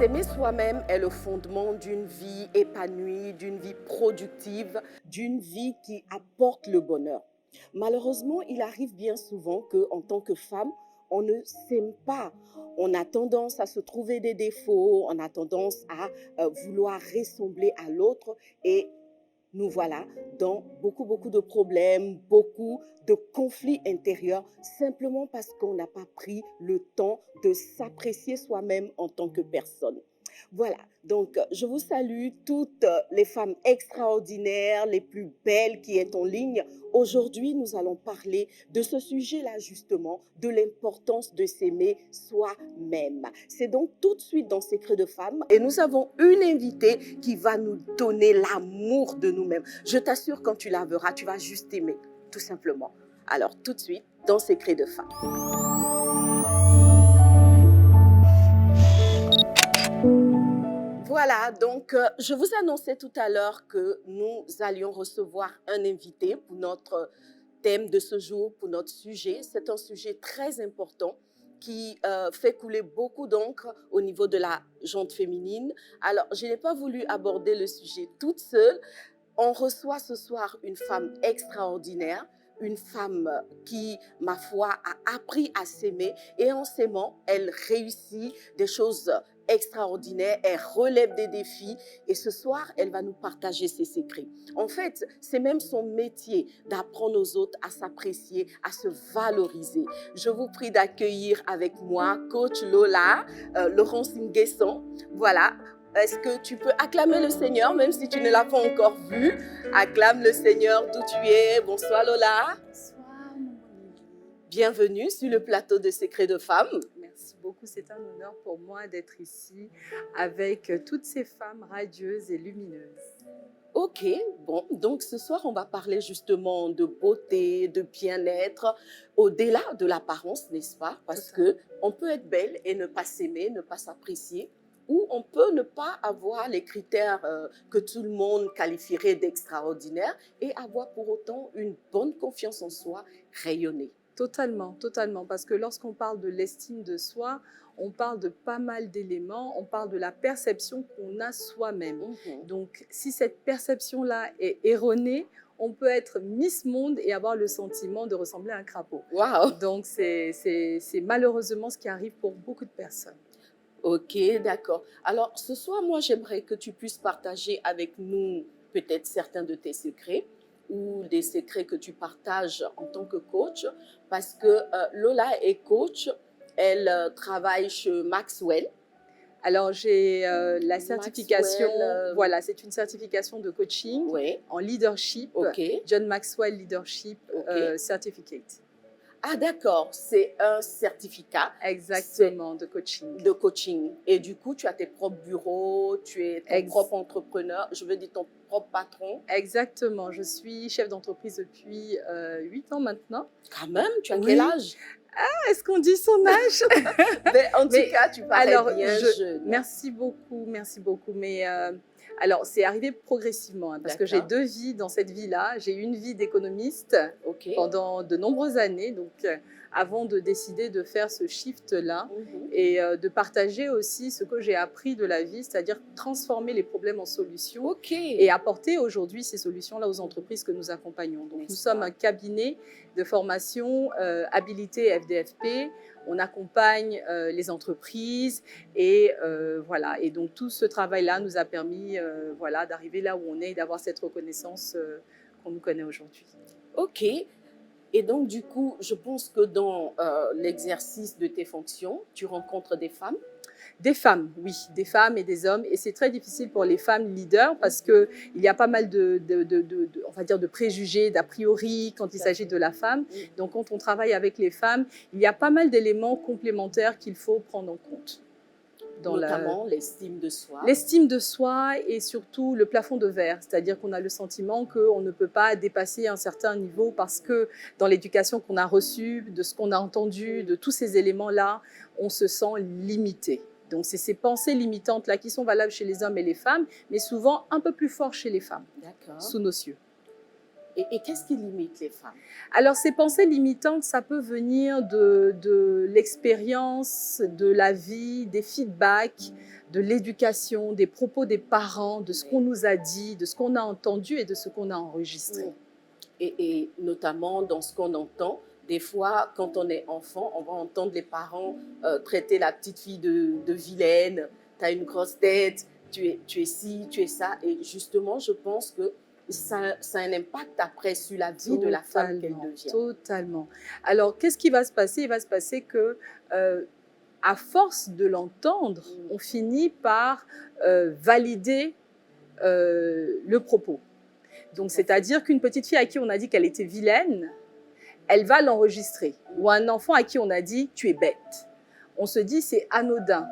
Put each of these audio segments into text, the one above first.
S'aimer soi-même est le fondement d'une vie épanouie, d'une vie productive, d'une vie qui apporte le bonheur. Malheureusement, il arrive bien souvent qu'en tant que femme, on ne s'aime pas. On a tendance à se trouver des défauts, on a tendance à vouloir ressembler à l'autre et nous voilà dans beaucoup de problèmes, beaucoup de conflits intérieurs, simplement parce qu'on n'a pas pris le temps de s'apprécier soi-même en tant que personne. Voilà, donc je vous salue toutes les femmes extraordinaires, les plus belles qui est en ligne. Aujourd'hui, nous allons parler de ce sujet-là justement, de l'importance de s'aimer soi-même. C'est donc tout de suite dans Secret de Femmes et nous avons une invitée qui va nous donner l'amour de nous-mêmes. Je t'assure, quand tu la verras, tu vas juste aimer, tout simplement. Alors tout de suite, dans Secret de Femmes. Voilà, donc je vous annonçais tout à l'heure que nous allions recevoir un invité pour notre thème de ce jour, pour notre sujet. C'est un sujet très important qui fait couler beaucoup d'encre au niveau de la jante féminine. Alors, je n'ai pas voulu aborder le sujet toute seule. On reçoit ce soir une femme extraordinaire, une femme qui, ma foi, a appris à s'aimer et en s'aimant, elle réussit des choses extraordinaires, elle relève des défis et ce soir, elle va nous partager ses secrets. En fait, c'est même son métier d'apprendre aux autres à s'apprécier, à se valoriser. Je vous prie d'accueillir avec moi coach Lola, Laurence Nguesson. Voilà. Est-ce que tu peux acclamer le Seigneur, même si tu ne l'as pas encore vu? Acclame le Seigneur d'où tu es. Bonsoir Lola. Bonsoir, maman Lily. Bienvenue sur le plateau de Secrets de Femmes. Merci beaucoup, c'est un honneur pour moi d'être ici avec toutes ces femmes radieuses et lumineuses. Ok, bon, donc ce soir on va parler justement de beauté, de bien-être, au-delà de l'apparence, n'est-ce pas? Parce que on peut être belle et ne pas s'aimer, ne pas s'apprécier. Ou on peut ne pas avoir les critères que tout le monde qualifierait d'extraordinaires et avoir pour autant une bonne confiance en soi, rayonner. Totalement, totalement, parce que lorsqu'on parle de l'estime de soi, on parle de pas mal d'éléments, on parle de la perception qu'on a soi-même. Donc, si cette perception-là est erronée, on peut être Miss Monde et avoir le sentiment de ressembler à un crapaud. Wow. Donc, c'est malheureusement ce qui arrive pour beaucoup de personnes. Ok, d'accord. Alors, ce soir, moi, j'aimerais que tu puisses partager avec nous peut-être certains de tes secrets ou des secrets que tu partages en tant que coach, parce que Lola est coach, elle travaille chez Maxwell. Alors, j'ai la certification, Maxwell, voilà, c'est une certification de coaching oui. en leadership, Okay. John Maxwell Leadership Certificate. Ah d'accord, c'est un certificat. Exactement, de coaching. De coaching. Et du coup, tu as tes propres bureaux, tu es ton propre entrepreneur, je veux dire ton propre patron. Exactement, je suis chef d'entreprise depuis 8 ans maintenant. Quand même, tu as quel âge? Ah, est-ce qu'on dit son âge? Mais en tout cas, tu parais bien jeune. Merci beaucoup, merci beaucoup. Mais alors, c'est arrivé progressivement, parce que j'ai 2 vies dans cette vie-là. J'ai eu une vie d'économiste pendant de nombreuses années, donc avant de décider de faire ce shift-là et de partager aussi ce que j'ai appris de la vie, c'est-à-dire transformer les problèmes en solutions et apporter aujourd'hui ces solutions-là aux entreprises que nous accompagnons. Donc, nous sommes un cabinet de formation habilité FDFP. On accompagne les entreprises et voilà. Et donc, tout ce travail-là nous a permis voilà, d'arriver là où on est et d'avoir cette reconnaissance qu'on nous connaît aujourd'hui. Ok. Et donc, du coup, je pense que dans l'exercice de tes fonctions, tu rencontres des femmes? Des femmes, oui, des femmes et des hommes. Et c'est très difficile pour les femmes leaders parce qu'il y a pas mal on va dire de préjugés, d'a priori quand il s'agit de la femme. Donc, quand on travaille avec les femmes, il y a pas mal d'éléments complémentaires qu'il faut prendre en compte. Notamment l'estime de soi. L'estime de soi et surtout le plafond de verre, c'est-à-dire qu'on a le sentiment qu'on ne peut pas dépasser un certain niveau parce que dans l'éducation qu'on a reçue, de ce qu'on a entendu, de tous ces éléments-là, on se sent limité. Donc, c'est ces pensées limitantes-là qui sont valables chez les hommes et les femmes, mais souvent un peu plus fort chez les femmes, sous nos cieux. Et qu'est-ce qui limite les femmes? Alors, ces pensées limitantes, ça peut venir de l'expérience, de la vie, des feedbacks, de l'éducation, des propos des parents, de ce qu'on nous a dit, de ce qu'on a entendu et de ce qu'on a enregistré. Oui. Et notamment dans ce qu'on entend, des fois, quand on est enfant, on va entendre les parents traiter la petite fille de vilaine, tu as une grosse tête, tu es ci, tu es ça. Et justement, je pense que ça a un impact après sur la vie de la femme qu'elle devient. Totalement. Alors, qu'est-ce qui va se passer? Il va se passer que, à force de l'entendre, on finit par valider le propos. Donc, c'est-à-dire qu'une petite fille à qui on a dit qu'elle était vilaine, elle va l'enregistrer. Ou un enfant à qui on a dit « tu es bête ». On se dit c'est anodin.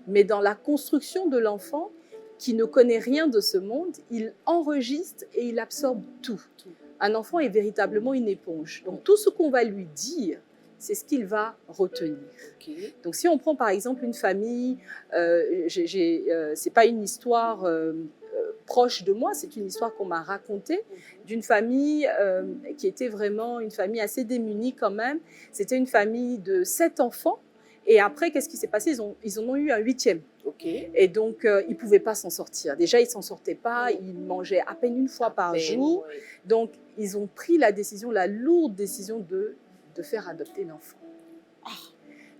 Mais dans la construction de l'enfant, qui ne connaît rien de ce monde, il enregistre et il absorbe tout. Un enfant est véritablement une éponge. Donc, tout ce qu'on va lui dire, c'est ce qu'il va retenir. Okay. Donc, si on prend par exemple une famille, c'est pas une histoire proche de moi, c'est une histoire qu'on m'a racontée d'une famille qui était vraiment une famille assez démunie quand même. C'était une famille de 7 enfants. Et après, qu'est-ce qui s'est passé? Ils en ont eu un 8e. Okay. Et donc, ils ne pouvaient pas s'en sortir. Déjà, ils ne s'en sortaient pas. Ils mangeaient à peine une fois par jour. Oui. Donc, ils ont pris la décision, la lourde décision de faire adopter l'enfant.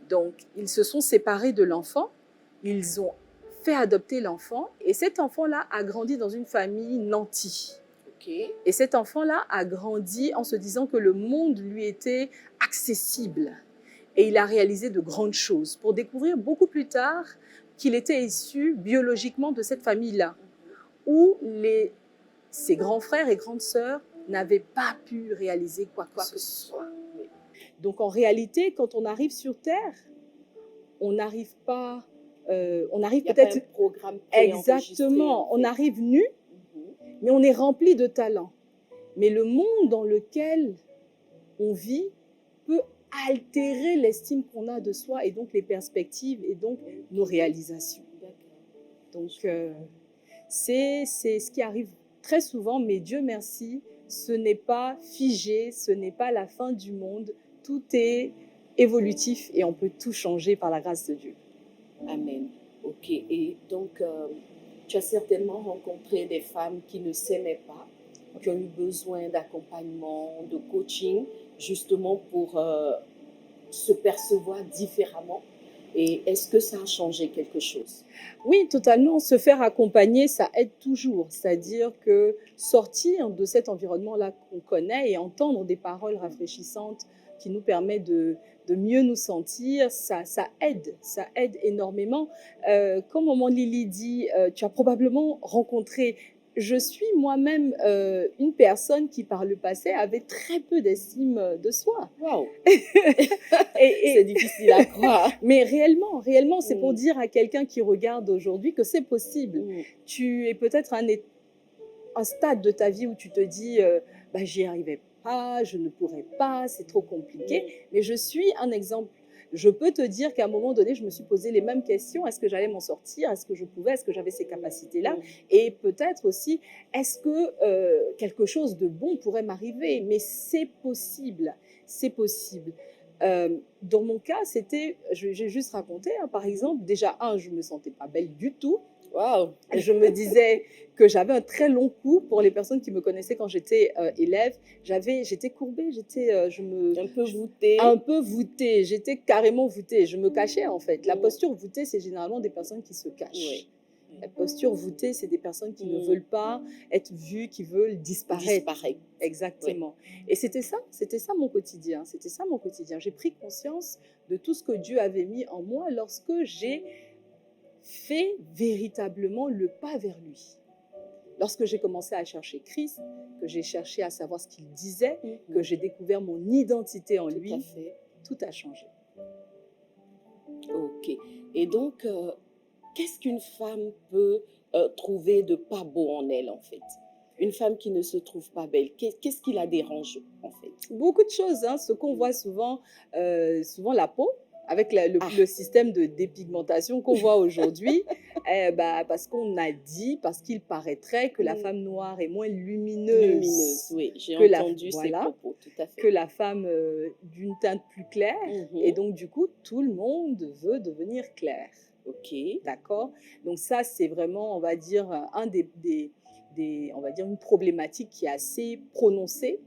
Donc, ils se sont séparés de l'enfant. Ils ont fait adopter l'enfant. Et cet enfant-là a grandi dans une famille nantie. Okay. Et cet enfant-là a grandi en se disant que le monde lui était accessible. Et il a réalisé de grandes choses pour découvrir beaucoup plus tard qu'il était issu biologiquement de cette famille-là, où ses grands frères et grandes sœurs n'avaient pas pu réaliser quoi que ce soit. Donc en réalité, quand on arrive sur Terre, on n'arrive pas, on arrive peut-être... un programme exactement, on arrive nu, mais on est rempli de talent. Mais le monde dans lequel on vit peut altérer l'estime qu'on a de soi et donc les perspectives et donc nos réalisations. Donc, c'est ce qui arrive très souvent, mais Dieu merci, ce n'est pas figé, ce n'est pas la fin du monde. Tout est évolutif et on peut tout changer par la grâce de Dieu. Amen. Ok. Et donc, tu as certainement rencontré des femmes qui ne s'aimaient pas, qui ont eu besoin d'accompagnement, de coaching, justement pour se percevoir différemment. Et est-ce que ça a changé quelque chose? Oui, totalement. Se faire accompagner, ça aide toujours. C'est-à-dire que sortir de cet environnement-là qu'on connaît et entendre des paroles rafraîchissantes qui nous permettent de mieux nous sentir, ça aide énormément. Comme maman Lily dit, tu as probablement rencontré... Je suis moi-même une personne qui, par le passé, avait très peu d'estime de soi. Wow. C'est difficile à croire. Mais réellement, c'est pour dire à quelqu'un qui regarde aujourd'hui que c'est possible. Tu es peut-être à un stade de ta vie où tu te dis j'y arrivais pas, je ne pourrais pas, c'est trop compliqué. Mais je suis un exemple. Je peux te dire qu'à un moment donné, je me suis posé les mêmes questions. Est-ce que j'allais m'en sortir? Est-ce que je pouvais? Est-ce que j'avais ces capacités-là? Et peut-être aussi, est-ce que quelque chose de bon pourrait m'arriver? Mais c'est possible. C'est possible. Dans mon cas, j'ai juste raconté, par exemple, déjà, je ne me sentais pas belle du tout. Wow. Je me disais que j'avais un très long cou. Pour les personnes qui me connaissaient quand j'étais élève, j'étais courbée, un peu voûtée. J'étais carrément voûtée. Je me cachais en fait. La posture voûtée, c'est généralement des personnes qui se cachent. Oui. La posture voûtée, c'est des personnes qui ne veulent pas être vues, qui veulent disparaître. Exactement. Oui. Et c'était ça mon quotidien. C'était ça mon quotidien. J'ai pris conscience de tout ce que Dieu avait mis en moi lorsque j'ai fait véritablement le pas vers lui. Lorsque j'ai commencé à chercher Christ, que j'ai cherché à savoir ce qu'il disait, que j'ai découvert mon identité en lui, tout a changé. Ok. Et donc, qu'est-ce qu'une femme peut trouver de pas beau en elle, en fait? Une femme qui ne se trouve pas belle, qu'est-ce qui la dérange, en fait? Beaucoup de choses. Ce qu'on voit souvent la peau, avec le système de dépigmentation qu'on voit aujourd'hui, Parce qu'on a dit, parce qu'il paraîtrait que la femme noire est moins lumineuse, oui, j'ai que entendu ces propos, tout à fait. que la femme d'une teinte plus claire. Et donc, du coup, tout le monde veut devenir clair. Ok. D'accord. Donc ça, c'est vraiment, on va dire, on va dire une problématique qui est assez prononcée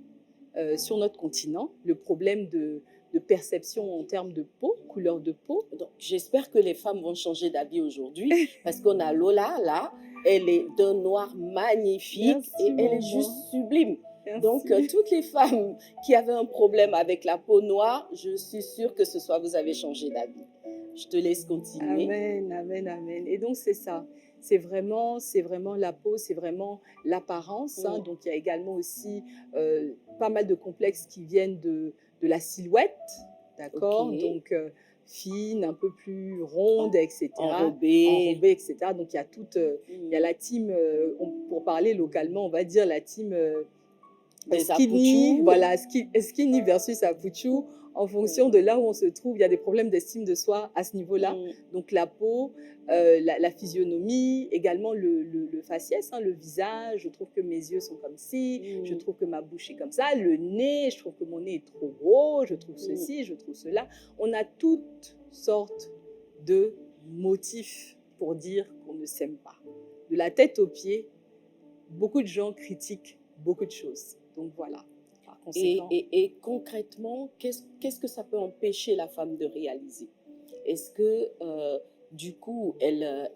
sur notre continent, le problème de perception en termes de peau, couleur de peau. Donc, j'espère que les femmes vont changer d'avis aujourd'hui parce qu'on a Lola là, elle est d'un noir magnifique. Merci, et elle est juste sublime. Merci. Donc, toutes les femmes qui avaient un problème avec la peau noire, je suis sûre que ce soir vous avez changé d'avis. Je te laisse continuer. Amen, amen, amen. Et donc, c'est ça. C'est vraiment la peau, c'est vraiment l'apparence. Hein. Donc, il y a également aussi pas mal de complexes qui viennent de la silhouette, d'accord. Okay. Donc, fine, un peu plus ronde, etc. Enrobée, etc. Donc, il y a toute, il y a la team, pour parler localement, on va dire la team skinny, voilà, skinny versus apuchu. En fonction de là où on se trouve, il y a des problèmes d'estime de soi à ce niveau-là. Donc, la peau, la physionomie, également le faciès, hein, le visage. Je trouve que mes yeux sont comme ci, je trouve que ma bouche est comme ça. Le nez, je trouve que mon nez est trop gros, je trouve ceci, je trouve cela. On a toutes sortes de motifs pour dire qu'on ne s'aime pas. De la tête aux pieds, beaucoup de gens critiquent beaucoup de choses. Donc, voilà. Et concrètement, qu'est-ce que ça peut empêcher la femme de réaliser? Est-ce que, du coup, elle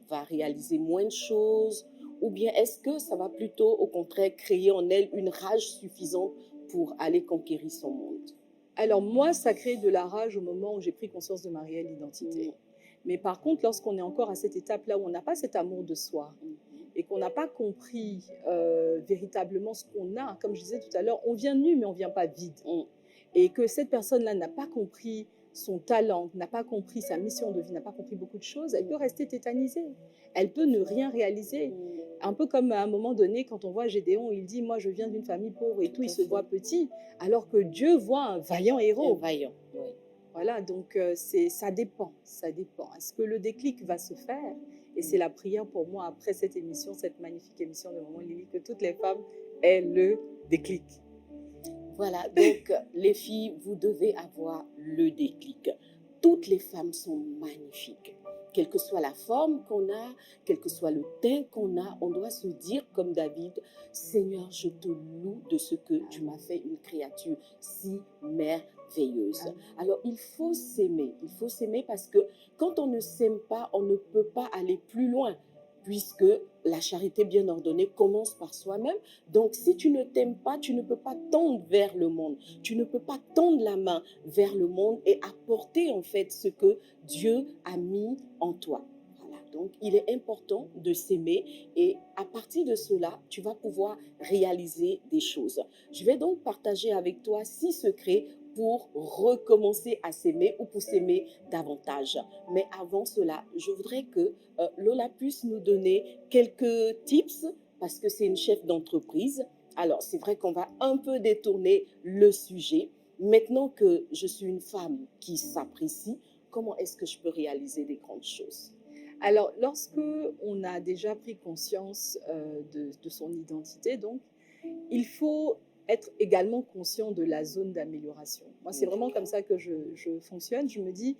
va réaliser moins de choses? Ou bien est-ce que ça va plutôt, au contraire, créer en elle une rage suffisante pour aller conquérir son monde? Alors, moi, ça crée de la rage au moment où j'ai pris conscience de ma réelle identité. Mais par contre, lorsqu'on est encore à cette étape-là où on n'a pas cet amour de soi, et qu'on n'a pas compris véritablement ce qu'on a, comme je disais tout à l'heure, on vient nu, mais on ne vient pas vide. Et que cette personne-là n'a pas compris son talent, n'a pas compris sa mission de vie, n'a pas compris beaucoup de choses, elle peut rester tétanisée. Elle peut ne rien réaliser. Un peu comme à un moment donné, quand on voit Gédéon, il dit « Moi, je viens d'une famille pauvre et tout, il se voit petit. » Alors que Dieu voit un vaillant héros. Un vaillant, oui. Voilà, donc ça dépend, ça dépend. Est-ce que le déclic va se faire? Et c'est la prière pour moi, après cette émission, cette magnifique émission de Maman Lily, que toutes les femmes aient le déclic. Voilà, donc les filles, vous devez avoir le déclic. Toutes les femmes sont magnifiques. Quelle que soit la forme qu'on a, quel que soit le teint qu'on a, on doit se dire comme David, Seigneur, je te loue de ce que tu m'as fait une créature si merveilleuse. Alors, il faut s'aimer parce que quand on ne s'aime pas, on ne peut pas aller plus loin, puisque la charité bien ordonnée commence par soi-même. Donc, si tu ne t'aimes pas, tu ne peux pas tendre vers le monde. Tu ne peux pas tendre la main vers le monde et apporter en fait ce que Dieu a mis en toi. Voilà. Donc, il est important de s'aimer et à partir de cela, tu vas pouvoir réaliser des choses. Je vais donc partager avec toi 6 secrets pour recommencer à s'aimer ou pour s'aimer davantage. Mais avant cela, je voudrais que Lola puisse nous donner quelques tips parce que c'est une chef d'entreprise. Alors, c'est vrai qu'on va un peu détourner le sujet. Maintenant que je suis une femme qui s'apprécie, comment est-ce que je peux réaliser des grandes choses? Alors, lorsque on a déjà pris conscience de son identité, donc, il faut être également conscient de la zone d'amélioration. Moi, c'est vraiment comme ça que je fonctionne. Je me dis,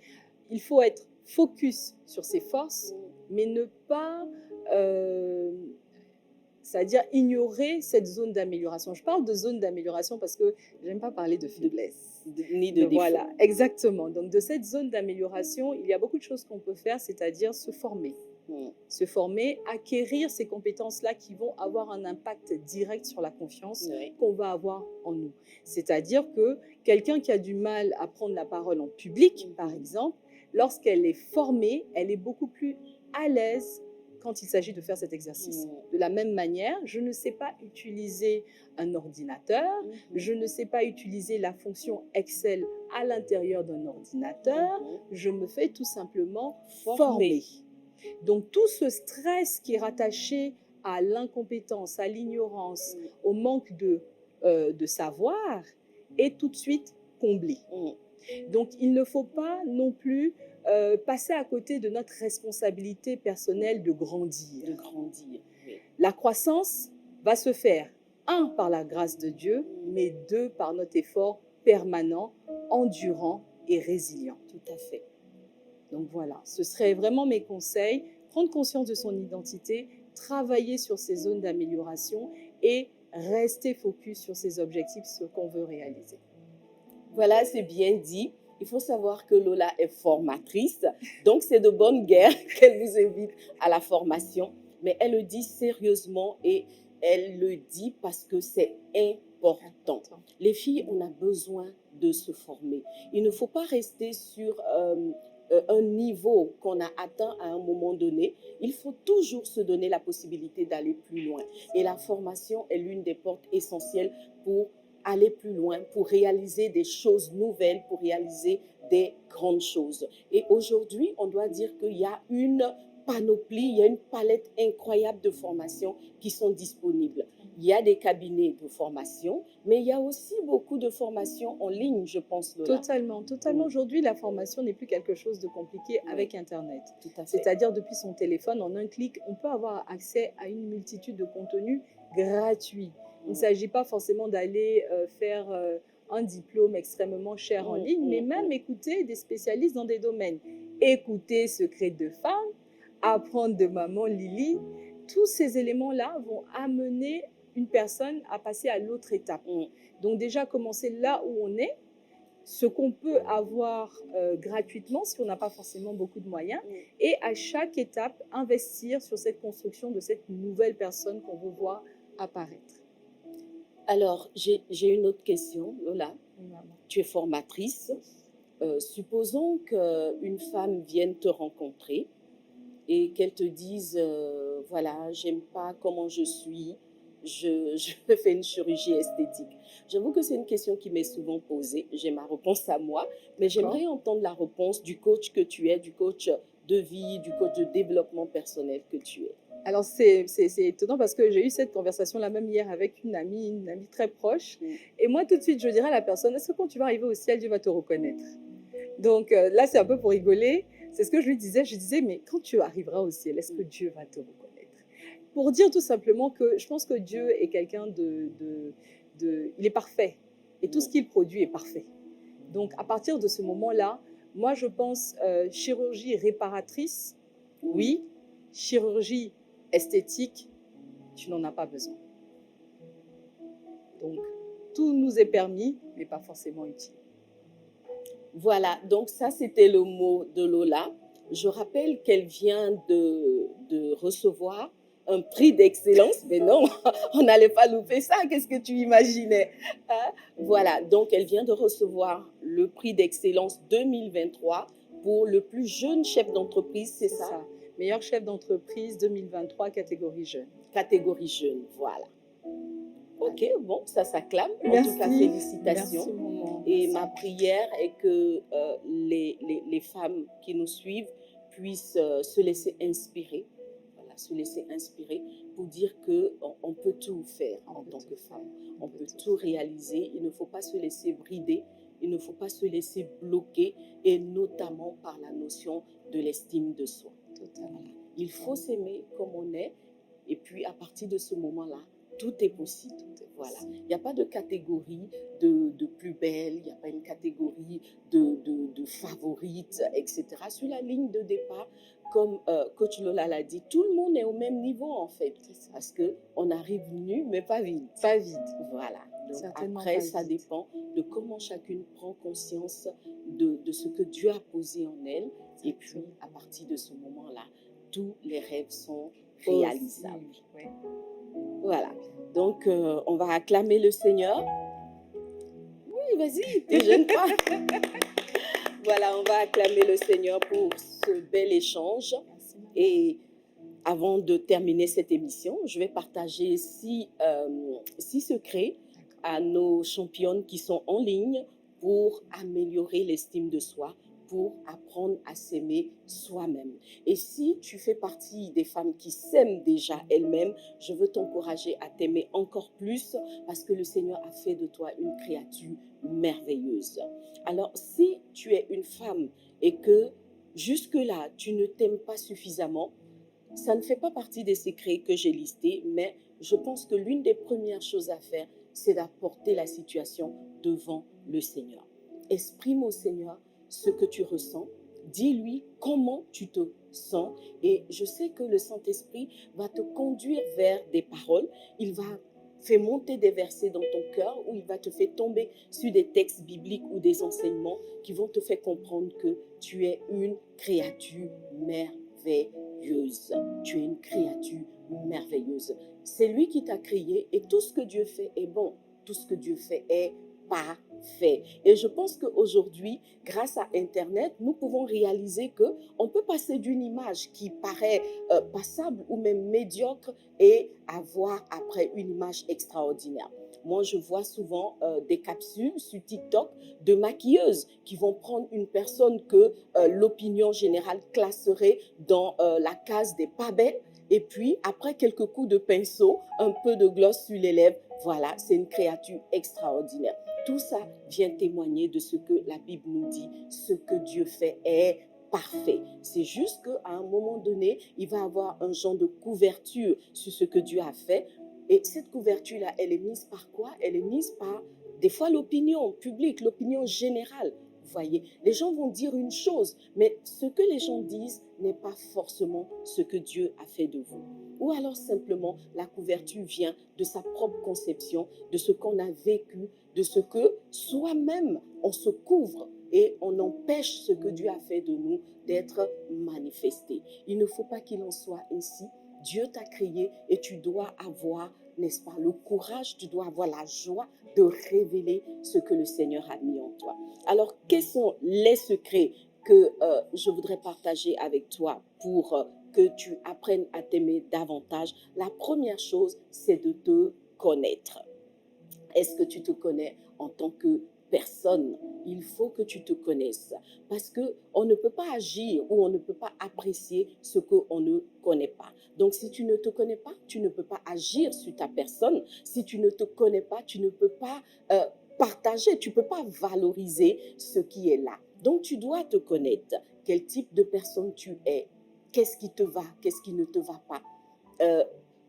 il faut être focus sur ses forces, mais ne pas, c'est-à-dire ignorer cette zone d'amélioration. Je parle de zone d'amélioration parce que je n'aime pas parler de faiblesse. Ni de défaut. Voilà, exactement. Donc, de cette zone d'amélioration, il y a beaucoup de choses qu'on peut faire, c'est-à-dire se former. Se former, acquérir ces compétences-là qui vont avoir un impact direct sur la confiance qu'on va avoir en nous. C'est-à-dire que quelqu'un qui a du mal à prendre la parole en public, par exemple, lorsqu'elle est formée, elle est beaucoup plus à l'aise quand il s'agit de faire cet exercice. De la même manière, je ne sais pas utiliser un ordinateur, je ne sais pas utiliser la fonction Excel à l'intérieur d'un ordinateur, je me fais tout simplement former. Donc, tout ce stress qui est rattaché à l'incompétence, à l'ignorance, au manque de savoir est tout de suite comblé. Donc, il ne faut pas non plus passer à côté de notre responsabilité personnelle de grandir. De grandir, oui. La croissance va se faire, un, par la grâce de Dieu, mais deux, par notre effort permanent, endurant et résilient. Tout à fait. Donc voilà, ce serait vraiment mes conseils. Prendre conscience de son identité, travailler sur ses zones d'amélioration et rester focus sur ses objectifs, ce qu'on veut réaliser. Voilà, c'est bien dit. Il faut savoir que Lola est formatrice, donc c'est de bonne guerre qu'elle vous invite à la formation. Mais elle le dit sérieusement et elle le dit parce que c'est important. Les filles, on a besoin de se former. Il ne faut pas rester sur un niveau qu'on a atteint à un moment donné. Il faut toujours se donner la possibilité d'aller plus loin. Et la formation est l'une des portes essentielles pour aller plus loin, pour réaliser des choses nouvelles, pour réaliser des grandes choses. Et aujourd'hui, on doit dire qu'il y a une panoplie, il y a une palette incroyable de formations qui sont disponibles. Il y a des cabinets de formation, mais il y a aussi beaucoup de formations en ligne, je pense, Lola. Totalement, totalement. Oui. Aujourd'hui, la formation n'est plus quelque chose de compliqué avec Internet. Tout à fait. C'est-à-dire, depuis son téléphone, en un clic, on peut avoir accès à une multitude de contenus gratuits. Il ne s'agit pas forcément d'aller faire un diplôme extrêmement cher en ligne, mais même écouter des spécialistes dans des domaines. Écouter Secret de Femme, apprendre de Maman Lily, tous ces éléments-là vont amener une personne à passer à l'autre étape. Donc déjà, commencer là où on est, ce qu'on peut avoir gratuitement si on n'a pas forcément beaucoup de moyens, et à chaque étape, investir sur cette construction de cette nouvelle personne qu'on veut voir apparaître. Alors, j'ai une autre question, Lola. Tu es formatrice. Supposons qu'une femme vienne te rencontrer et qu'elle te dise, voilà, j'aime pas comment je suis, je fais une chirurgie esthétique. J'avoue que c'est une question qui m'est souvent posée. J'ai ma réponse à moi, mais j'aimerais entendre la réponse du coach que tu es, du coach de vie, du coach de développement personnel que tu es. Alors, c'est étonnant parce que j'ai eu cette conversation-là même hier avec une amie très proche. Et moi, tout de suite, je dirais à la personne, est-ce que quand tu vas arriver au ciel, Dieu va te reconnaître? Donc là, c'est un peu pour rigoler. C'est ce que je lui disais. Je disais, mais quand tu arriveras au ciel, est-ce que Dieu va te reconnaître? Pour dire tout simplement que je pense que Dieu est quelqu'un il est parfait. Et tout ce qu'il produit est parfait. Donc, à partir de ce moment-là, moi, je pense chirurgie réparatrice, oui. Chirurgie esthétique, tu n'en as pas besoin. Donc, tout nous est permis, mais pas forcément utile. Voilà, donc ça, c'était le mot de Lola. Je rappelle qu'elle vient de recevoir un prix d'excellence, mais non, on n'allait pas louper ça, qu'est-ce que tu imaginais, hein? Voilà, donc elle vient de recevoir le prix d'excellence 2023 pour le plus jeune chef d'entreprise, c'est ça? Meilleur chef d'entreprise 2023, catégorie jeune. Catégorie jeune, voilà. Ok, bon, ça s'acclame. En tout cas, félicitations. Merci, et ma prière est que les femmes qui nous suivent puissent se laisser inspirer. Voilà, se laisser inspirer pour dire qu'on peut tout faire en tant que femme. On peut tout réaliser. Il ne faut pas se laisser brider. Il ne faut pas se laisser bloquer, et notamment par la notion de l'estime de soi. Totalement. Il faut s'aimer comme on est, et puis à partir de ce moment-là, tout est possible. Voilà. Il n'y a pas de catégorie de plus belle, il n'y a pas une catégorie de favorite, etc. Sur la ligne de départ, comme Coach Lola l'a dit, tout le monde est au même niveau en fait, parce qu'on arrive nu, mais pas vide. Pas vide. Voilà. Donc après, ça dépend de comment chacune prend conscience de ce que Dieu a posé en elle. Et puis, à partir de ce moment-là, tous les rêves sont réalisables. Oui. Voilà. Donc, on va acclamer le Seigneur. Oui, vas-y, t'es jeune pas. Voilà, on va acclamer le Seigneur pour ce bel échange. Merci. Et avant de terminer cette émission, je vais partager 6 secrets à nos championnes qui sont en ligne pour améliorer l'estime de soi, pour apprendre à s'aimer soi-même. Et si tu fais partie des femmes qui s'aiment déjà elles-mêmes, je veux t'encourager à t'aimer encore plus parce que le Seigneur a fait de toi une créature merveilleuse. Alors, si tu es une femme et que jusque-là, tu ne t'aimes pas suffisamment, ça ne fait pas partie des secrets que j'ai listés, mais je pense que l'une des premières choses à faire, c'est d'apporter la situation devant le Seigneur. Exprime au Seigneur ce que tu ressens. Dis-lui comment tu te sens. Et je sais que le Saint-Esprit va te conduire vers des paroles. Il va faire monter des versets dans ton cœur ou il va te faire tomber sur des textes bibliques ou des enseignements qui vont te faire comprendre que tu es une créature merveilleuse. Tu es une créature merveilleuse. C'est lui qui t'a créé et tout ce que Dieu fait est bon. Tout ce que Dieu fait est parfait. Et je pense qu'aujourd'hui, grâce à Internet, nous pouvons réaliser qu'on peut passer d'une image qui paraît passable ou même médiocre et avoir après une image extraordinaire. Moi, je vois souvent des capsules sur TikTok de maquilleuses qui vont prendre une personne que l'opinion générale classerait dans la case des pas belles. Et puis, après quelques coups de pinceau, un peu de gloss sur les lèvres, voilà, c'est une créature extraordinaire. Tout ça vient témoigner de ce que la Bible nous dit. Ce que Dieu fait est parfait. C'est juste qu'à un moment donné, il va avoir un genre de couverture sur ce que Dieu a fait. Et cette couverture-là, elle est mise par quoi? Elle est mise par, des fois, l'opinion publique, l'opinion générale. Vous voyez, les gens vont dire une chose, mais ce que les gens disent n'est pas forcément ce que Dieu a fait de vous. Ou alors simplement, la couverture vient de sa propre conception, de ce qu'on a vécu, de ce que soi-même on se couvre et on empêche ce que Dieu a fait de nous d'être manifesté. Il ne faut pas qu'il en soit ainsi. Dieu t'a créé et tu dois avoir, n'est-ce pas, le courage, tu dois avoir la joie de révéler ce que le Seigneur a mis en toi. Alors, quels sont les secrets que je voudrais partager avec toi pour que tu apprennes à t'aimer davantage? La première chose, c'est de te connaître. Est-ce que tu te connais en tant que personne? Il faut que tu te connaisses parce qu'on ne peut pas agir ou on ne peut pas apprécier ce qu'on ne connaît pas. Donc, si tu ne te connais pas, tu ne peux pas agir sur ta personne. Si tu ne te connais pas, tu ne peux pas partager, tu ne peux pas valoriser ce qui est là. Donc, tu dois te connaître. Quel type de personne tu es? Qu'est-ce qui te va? Qu'est-ce qui ne te va pas?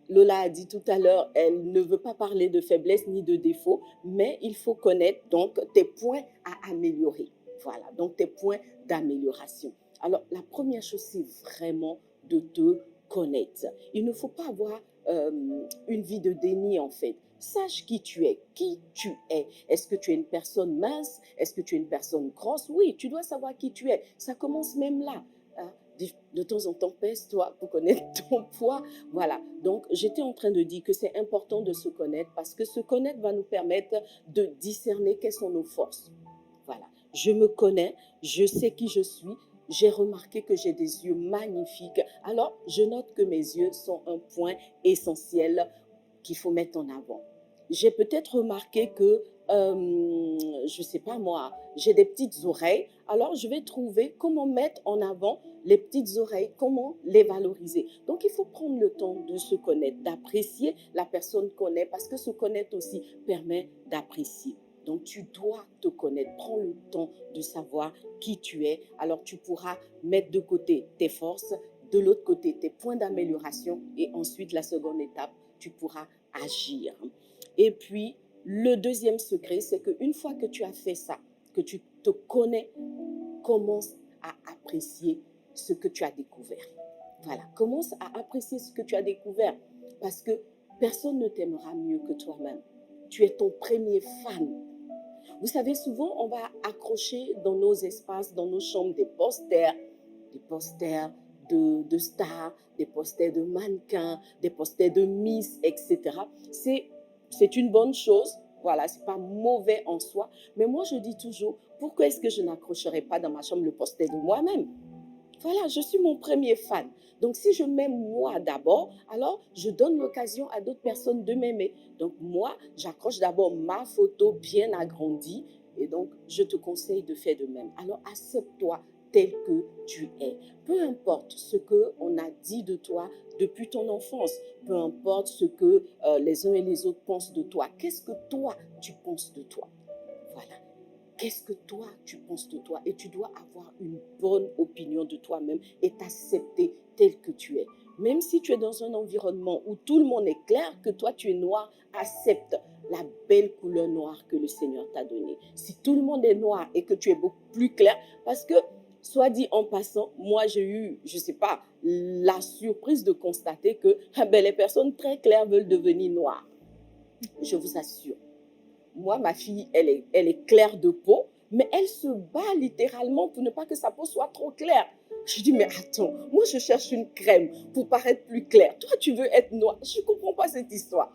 Lola a dit tout à l'heure, elle ne veut pas parler de faiblesse ni de défaut, mais il faut connaître donc tes points à améliorer. Voilà, donc tes points d'amélioration. Alors, la première chose, c'est vraiment de te connaître. Il ne faut pas avoir une vie de déni, en fait. Sache qui tu es, qui tu es. Est-ce que tu es une personne mince? Est-ce que tu es une personne grosse? Oui, tu dois savoir qui tu es. Ça commence même là. De temps en temps, pèse-toi pour connaître ton poids. Voilà. Donc, j'étais en train de dire que c'est important de se connaître parce que se connaître va nous permettre de discerner quelles sont nos forces. Voilà. Je me connais, je sais qui je suis. J'ai remarqué que j'ai des yeux magnifiques. Alors, je note que mes yeux sont un point essentiel qu'il faut mettre en avant. J'ai peut-être remarqué que, je ne sais pas moi, j'ai des petites oreilles. Alors, je vais trouver comment mettre en avant les petites oreilles, comment les valoriser. Donc, il faut prendre le temps de se connaître, d'apprécier la personne qu'on est, parce que se connaître aussi permet d'apprécier. Donc, tu dois te connaître. Prends le temps de savoir qui tu es. Alors, tu pourras mettre de côté tes forces, de l'autre côté tes points d'amélioration et ensuite, la seconde étape, tu pourras agir. Et puis, le deuxième secret, c'est qu'une fois que tu as fait ça, que tu te connais, commence à apprécier ce que tu as découvert. Voilà, commence à apprécier ce que tu as découvert parce que personne ne t'aimera mieux que toi-même. Tu es ton premier fan. Vous savez, souvent, on va accrocher dans nos espaces, dans nos chambres, des posters de stars, des posters de mannequins, des posters de Miss, etc. C'est une bonne chose. Voilà, c'est pas mauvais en soi. Mais moi, je dis toujours, pourquoi est-ce que je n'accrocherai pas dans ma chambre le poster de moi-même? Voilà, je suis mon premier fan. Donc, si je m'aime moi d'abord, alors je donne l'occasion à d'autres personnes de m'aimer. Donc, moi, j'accroche d'abord ma photo bien agrandie et donc, je te conseille de faire de même. Alors, accepte-toi tel que tu es. Peu importe ce qu'on a dit de toi depuis ton enfance, peu importe ce que les uns et les autres pensent de toi. Qu'est-ce que toi, tu penses de toi? Voilà. Qu'est-ce que toi, tu penses de toi? Et tu dois avoir une bonne opinion de toi-même et t'accepter tel que tu es. Même si tu es dans un environnement où tout le monde est clair, que toi tu es noir, accepte la belle couleur noire que le Seigneur t'a donnée. Si tout le monde est noir et que tu es beaucoup plus clair, parce que, soit dit en passant, moi j'ai eu, je ne sais pas, la surprise de constater que les personnes très claires veulent devenir noires. Je vous assure. Moi, ma fille, elle est claire de peau, mais elle se bat littéralement pour ne pas que sa peau soit trop claire. Je dis, mais attends, moi je cherche une crème pour paraître plus claire. Toi, tu veux être noire. Je ne comprends pas cette histoire.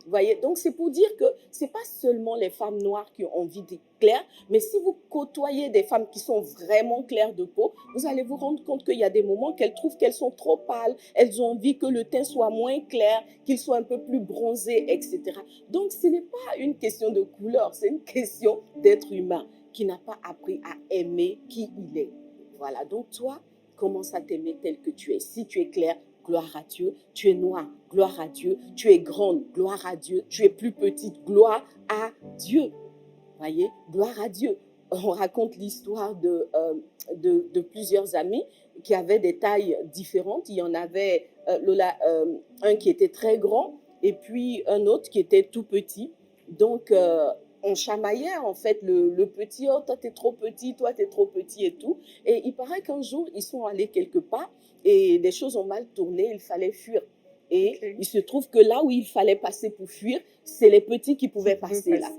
Vous voyez, donc c'est pour dire que ce n'est pas seulement les femmes noires qui ont envie d'être claires, mais si vous côtoyez des femmes qui sont vraiment claires de peau, vous allez vous rendre compte qu'il y a des moments qu'elles trouvent qu'elles sont trop pâles, elles ont envie que le teint soit moins clair, qu'il soit un peu plus bronzé, etc. Donc ce n'est pas une question de couleur, c'est une question d'être humain qui n'a pas appris à aimer qui il est. Voilà, donc toi, commence à t'aimer tel que tu es. Si tu es clair, gloire à Dieu. Tu es noire, gloire à Dieu. Tu es grande, gloire à Dieu. Tu es plus petite, gloire à Dieu. Voyez, gloire à Dieu. On raconte l'histoire de plusieurs amis qui avaient des tailles différentes. Il y en avait un qui était très grand et puis un autre qui était tout petit. Donc, on chamaillait en fait le petit, oh toi t'es trop petit, toi t'es trop petit et tout. Et il paraît qu'un jour, ils sont allés quelque part et les choses ont mal tourné, il fallait fuir. Et il se trouve que là où il fallait passer pour fuir, c'est les petits qui pouvaient passer là.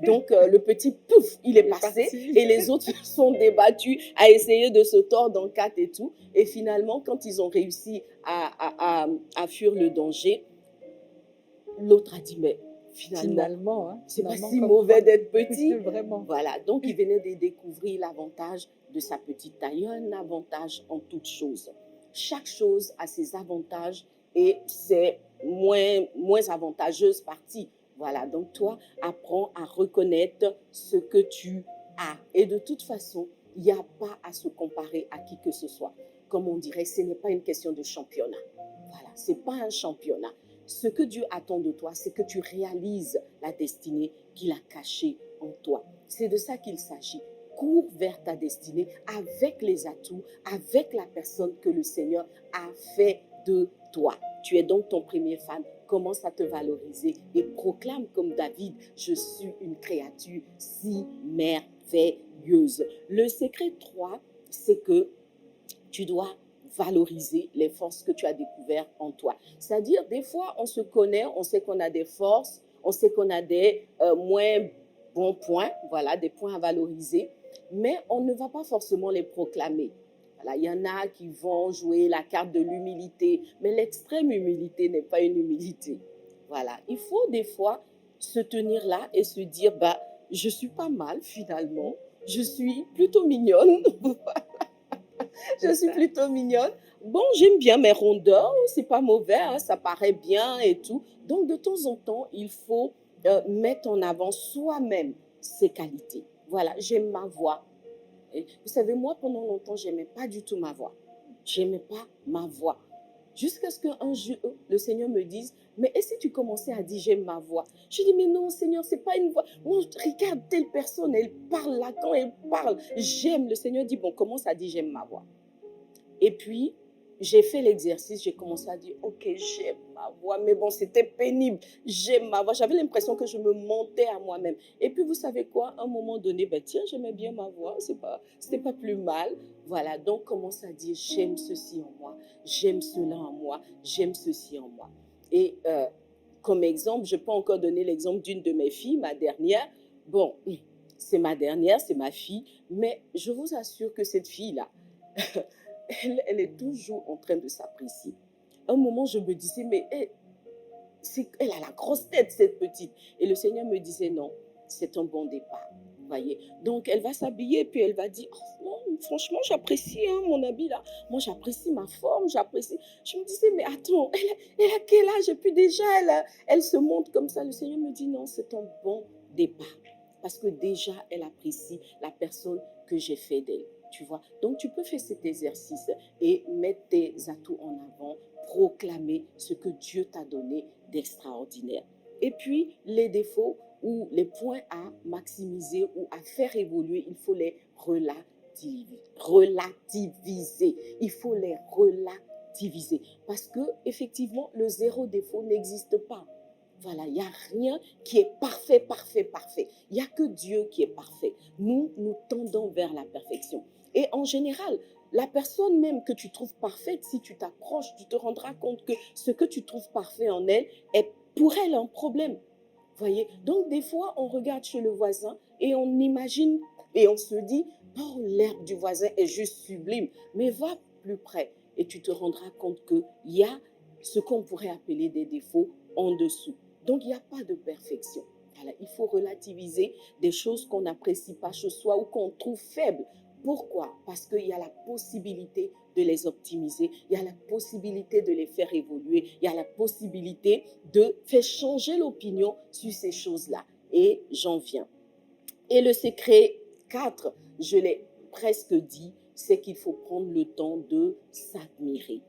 Donc, le petit, pouf, il est passé et les autres se sont débattus à essayer de se tordre en quatre et tout. Et finalement, quand ils ont réussi à fuir le danger, l'autre a dit, mais finalement hein, c'est pas si mauvais d'être petit. Vraiment. Voilà, donc il venait de découvrir l'avantage de sa petite taille. Il y a un avantage en toute chose. Chaque chose a ses avantages et ses moins avantageuses parties. Voilà, donc toi, apprends à reconnaître ce que tu as. Et de toute façon, il n'y a pas à se comparer à qui que ce soit. Comme on dirait, ce n'est pas une question de championnat. Voilà, ce n'est pas un championnat. Ce que Dieu attend de toi, c'est que tu réalises la destinée qu'il a cachée en toi. C'est de ça qu'il s'agit. Cours vers ta destinée avec les atouts, avec la personne que le Seigneur a fait de toi. Tu es donc ton premier fan. Commence à te valoriser et proclame comme David, je suis une créature si merveilleuse. Le secret 3, c'est que tu dois valoriser les forces que tu as découvertes en toi. C'est-à-dire, des fois, on se connaît, on sait qu'on a des forces, on sait qu'on a des moins bons points, voilà, des points à valoriser, mais on ne va pas forcément les proclamer. Voilà, il y en a qui vont jouer la carte de l'humilité, mais l'extrême humilité n'est pas une humilité. Voilà, il faut des fois se tenir là et se dire, bah, je suis pas mal finalement, je suis plutôt mignonne. Je suis plutôt mignonne. Bon, j'aime bien mes rondeurs, c'est pas mauvais, hein, ça paraît bien et tout. Donc, de temps en temps, il faut mettre en avant soi-même ses qualités. Voilà, j'aime ma voix. Et vous savez, moi, pendant longtemps, j'aimais pas du tout ma voix. J'aimais pas ma voix. Jusqu'à ce qu'un jour, le Seigneur me dise, mais et si tu commençais à dire j'aime ma voix? Je dis, mais non, Seigneur, c'est pas une voix. Moi, regarde telle personne, elle parle là, quand elle parle, j'aime. Le Seigneur dit, bon, commence à dire j'aime ma voix. Et puis, j'ai fait l'exercice, j'ai commencé à dire, ok, j'aime ma voix, mais bon, c'était pénible, j'aime ma voix. J'avais l'impression que je me mentais à moi-même. Et puis, vous savez quoi, à un moment donné, ben, tiens, j'aimais bien ma voix, c'était pas plus mal. Voilà, donc commence à dire, j'aime ceci en moi, j'aime cela en moi, j'aime ceci en moi. Et comme exemple, je peux encore donner l'exemple d'une de mes filles, ma dernière. Bon, c'est ma dernière, c'est ma fille, mais je vous assure que cette fille-là, elle est toujours en train de s'apprécier. À un moment, je me disais, mais elle a la grosse tête, cette petite. Et le Seigneur me disait, non, c'est un bon départ. Vous voyez. Donc, elle va s'habiller, puis elle va dire, oh, non, franchement, j'apprécie hein, mon habit là. Moi, j'apprécie ma forme, j'apprécie. Je me disais, mais attends, elle a quel âge? Et puis déjà, elle se montre comme ça. Le Seigneur me dit, non, c'est un bon départ. Parce que déjà, elle apprécie la personne que j'ai fait d'elle. Tu vois. Donc, tu peux faire cet exercice et mettre tes atouts en avant, proclamer ce que Dieu t'a donné d'extraordinaire. Et puis, les défauts, ou les points à maximiser ou à faire évoluer, il faut les relativiser. Il faut les relativiser. Parce que, effectivement, le zéro défaut n'existe pas. Voilà, il n'y a rien qui est parfait, parfait, parfait. Il n'y a que Dieu qui est parfait. Nous tendons vers la perfection. Et en général, la personne même que tu trouves parfaite, si tu t'approches, tu te rendras compte que ce que tu trouves parfait en elle est pour elle un problème. Voyez? Donc, des fois, on regarde chez le voisin et on imagine et on se dit, oh, l'herbe du voisin est juste sublime. Mais va plus près et tu te rendras compte qu'il y a ce qu'on pourrait appeler des défauts en dessous. Donc, il n'y a pas de perfection. Voilà, il faut relativiser des choses qu'on n'apprécie pas chez soi ou qu'on trouve faibles. Pourquoi? Parce qu'il y a la possibilité de les optimiser, il y a la possibilité de les faire évoluer, il y a la possibilité de faire changer l'opinion sur ces choses-là. Et j'en viens. Et le secret 4, je l'ai presque dit, c'est qu'il faut prendre le temps de s'admirer.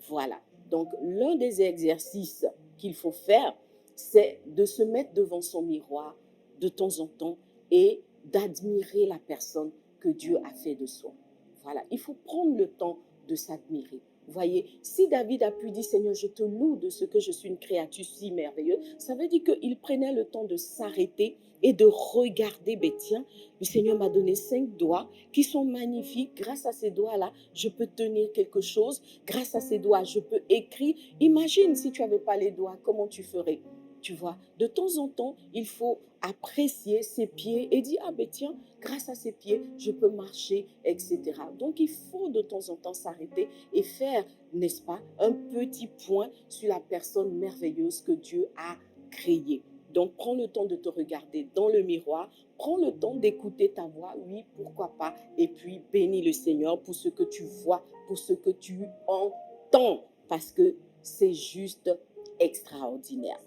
Voilà. Donc, l'un des exercices qu'il faut faire, c'est de se mettre devant son miroir de temps en temps et d'admirer la personne que Dieu a fait de soi. Voilà. Il faut prendre le temps de s'admirer. Vous voyez, si David a pu dire, Seigneur, je te loue de ce que je suis une créature si merveilleuse, ça veut dire qu'il prenait le temps de s'arrêter et de regarder, ben tiens, le Seigneur m'a donné 5 doigts qui sont magnifiques. Grâce à ces doigts-là, je peux tenir quelque chose. Grâce à ces doigts, je peux écrire. Imagine si tu n'avais pas les doigts, comment tu ferais? Tu vois, de temps en temps, il faut apprécier ses pieds et dire, ah ben tiens, grâce à ses pieds, je peux marcher, etc. Donc, il faut de temps en temps s'arrêter et faire, n'est-ce pas, un petit point sur la personne merveilleuse que Dieu a créée. Donc, prends le temps de te regarder dans le miroir, prends le temps d'écouter ta voix, oui, pourquoi pas, et puis bénis le Seigneur pour ce que tu vois, pour ce que tu entends, parce que c'est juste extraordinaire.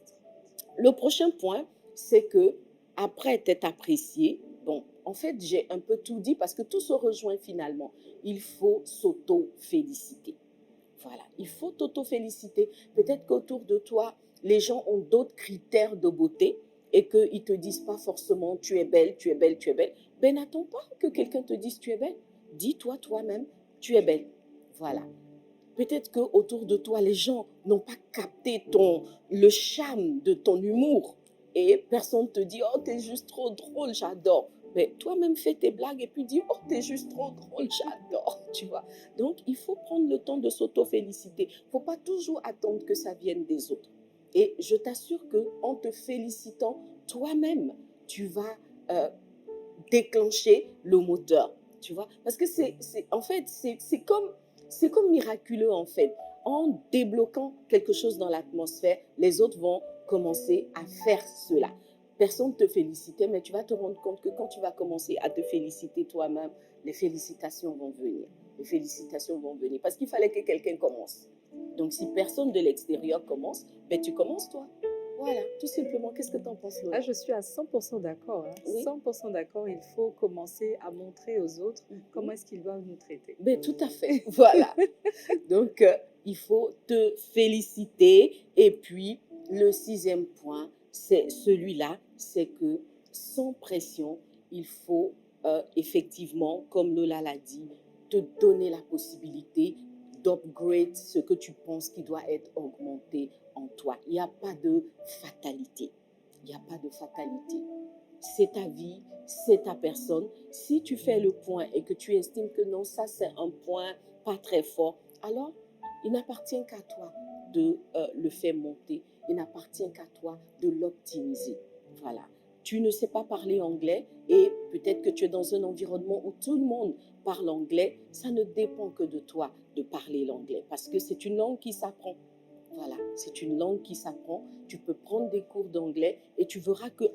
Le prochain point, c'est que après t'être apprécié, bon, en fait, j'ai un peu tout dit parce que tout se rejoint finalement. Il faut s'auto-féliciter. Voilà, il faut t'auto-féliciter. Peut-être qu'autour de toi, les gens ont d'autres critères de beauté et qu'ils ne te disent pas forcément tu es belle, tu es belle, tu es belle. Ben, n'attends pas que quelqu'un te dise tu es belle. Dis-toi toi-même, tu es belle. Voilà. Peut-être qu'autour de toi, les gens n'ont pas capté le charme de ton humour. Et personne ne te dit, oh, t'es juste trop drôle, j'adore. Mais toi-même, fais tes blagues et puis dis, oh, t'es juste trop drôle, j'adore. Tu vois. Donc, il faut prendre le temps de s'auto-féliciter. Il ne faut pas toujours attendre que ça vienne des autres. Et je t'assure qu'en te félicitant, toi-même, tu vas déclencher le moteur. Tu vois. Parce que en fait, c'est comme miraculeux en fait. En débloquant quelque chose dans l'atmosphère, les autres vont commencer à faire cela. Personne ne te félicitait, mais tu vas te rendre compte que quand tu vas commencer à te féliciter toi-même, les félicitations vont venir. Les félicitations vont venir. Parce qu'il fallait que quelqu'un commence. Donc, si personne de l'extérieur commence, ben, tu commences toi. Voilà, tout simplement. Qu'est-ce que tu en penses, Laura? Ah, je suis à 100% d'accord. Hein. Oui. 100% d'accord. Il faut commencer à montrer aux autres comment est-ce qu'ils doivent nous traiter. Ben, tout à fait. Voilà. Donc, il faut te féliciter. Et puis, le 6e point, c'est celui-là, c'est que sans pression, il faut effectivement, comme Lola l'a dit, te donner la possibilité d'upgrade ce que tu penses qui doit être augmenté en toi. Il n'y a pas de fatalité. Il n'y a pas de fatalité. C'est ta vie, c'est ta personne. Si tu fais le point et que tu estimes que non, ça c'est un point pas très fort, alors il n'appartient qu'à toi de le faire monter. Il n'appartient qu'à toi de l'optimiser. Voilà. Tu ne sais pas parler anglais et peut-être que tu es dans un environnement où tout le monde parle anglais. Ça ne dépend que de toi de parler l'anglais parce que c'est une langue qui s'apprend. Voilà, c'est une langue qui s'apprend. Tu peux prendre des cours d'anglais et tu verras que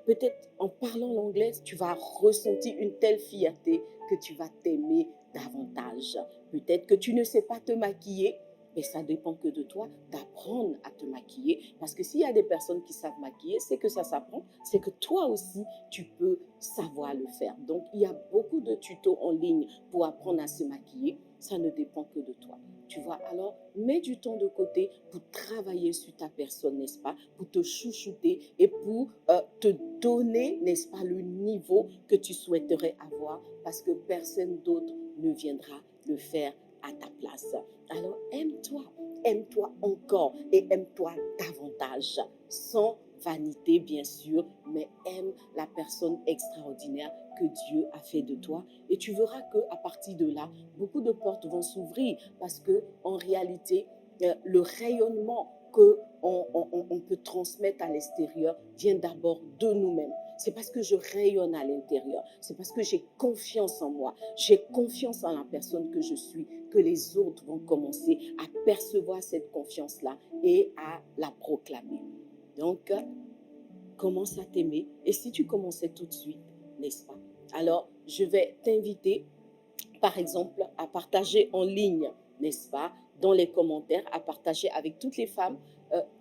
peut-être en parlant l'anglais, tu vas ressentir une telle fierté que tu vas t'aimer davantage. Peut-être que tu ne sais pas te maquiller, mais ça dépend que de toi d'apprendre à te maquiller. Parce que s'il y a des personnes qui savent maquiller, c'est que ça s'apprend, c'est que toi aussi, tu peux savoir le faire. Donc, il y a beaucoup de tutos en ligne pour apprendre à se maquiller. ça ne dépend que de toi. Tu vois, alors mets du temps de côté pour travailler sur ta personne, n'est-ce pas, pour te chouchouter et pour te donner, n'est-ce pas, le niveau que tu souhaiterais avoir parce que personne d'autre ne viendra le faire à ta place. Alors aime-toi encore et aime-toi davantage, sans vanité bien sûr, mais aime la personne extraordinaire que Dieu a fait de toi et tu verras qu'à partir de là, beaucoup de portes vont s'ouvrir parce que en réalité, le rayonnement que on peut transmettre à l'extérieur vient d'abord de nous-mêmes. C'est parce que je rayonne à l'intérieur. C'est parce que j'ai confiance en moi. J'ai confiance en la personne que je suis que les autres vont commencer à percevoir cette confiance-là et à la proclamer. Donc, commence à t'aimer. Et si tu commençais tout de suite, n'est-ce pas? Alors, je vais t'inviter, par exemple, à partager en ligne, n'est-ce pas, dans les commentaires, à partager avec toutes les femmes